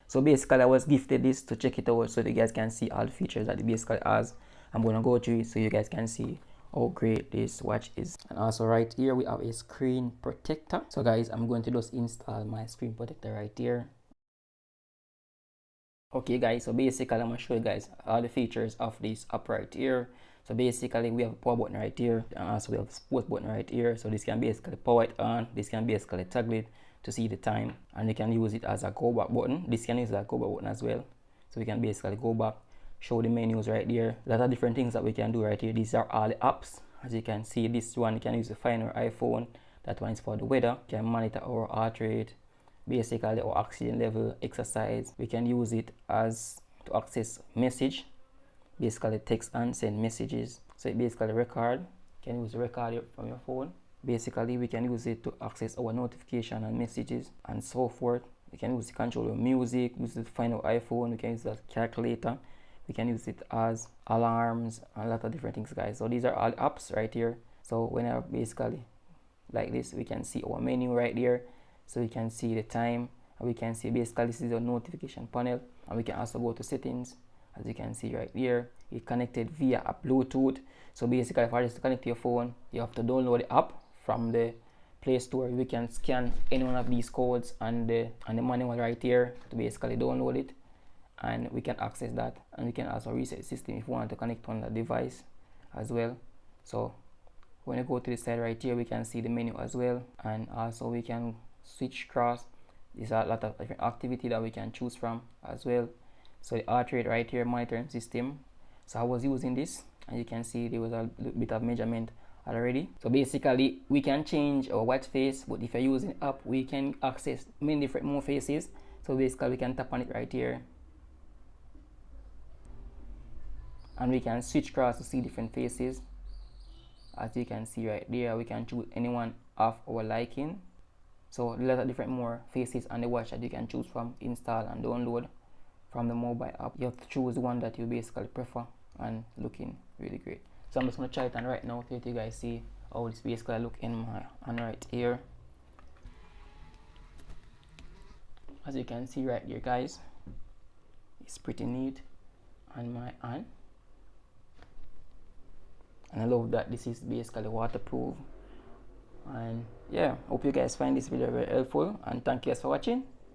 So basically I was gifted this to check it out so you guys can see all the features that it basically has. I'm gonna go through it so you guys can see how great this watch is. And also right here we have a screen protector. So guys, I'm going to just install my screen protector right here. Okay guys, so basically I'm gonna show you guys all the features of this app right here. So basically we have a power button right here, and also we have a sports button right here. So this can basically power it on, this can basically toggle it to see the time, and you can use it as a go back button. This can use as a go back button as well. So we can basically go back, show the menus right there. A lot of different things that we can do right here. These are all the apps. As you can see, this one you can use to find our iPhone. That one is for the weather. You can monitor our heart rate, basically our oxygen level, exercise. We can use it as to access message, basically text and send messages. So it basically record. You can use the record from your phone. Basically we can use it to access our notification and messages and so forth. We can use it to control your music, use it to find our iPhone. We can use it as calculator. We can use it as alarms and a lot of different things, guys. So these are all apps right here. So whenever basically like this, we can see our menu right there. So we can see the time, and we can see basically this is your notification panel, and we can also go to settings. As you can see right here, it's connected via a Bluetooth. So basically if I just connect to your phone, you have to download the app from the Play Store. We can scan any one of these codes and the manual right here to basically download it, and we can access that, and we can also reset the system if we want to connect on the device as well. So when you go to the side right here, we can see the menu as well, and also we can switch cross. There's a lot of different activity that we can choose from as well. So the heart rate right here, monitoring system. So I was using this, and you can see there was a little bit of measurement already. So basically we can change our watch face, but if you're using app, we can access many different more faces. So basically we can tap on it right here, and we can switch across to see different faces. As you can see right there, we can choose anyone of our liking. So a lot of different more faces on the watch that you can choose from, install and download from the mobile app. You have to choose one that you basically prefer, and looking really great. So I'm just gonna try it on right now to let you guys see how this basically look in my hand right here. As you can see right here, guys, it's pretty neat on my hand, and I love that this is basically waterproof. And yeah, hope you guys find this video very helpful, and thank you guys for watching.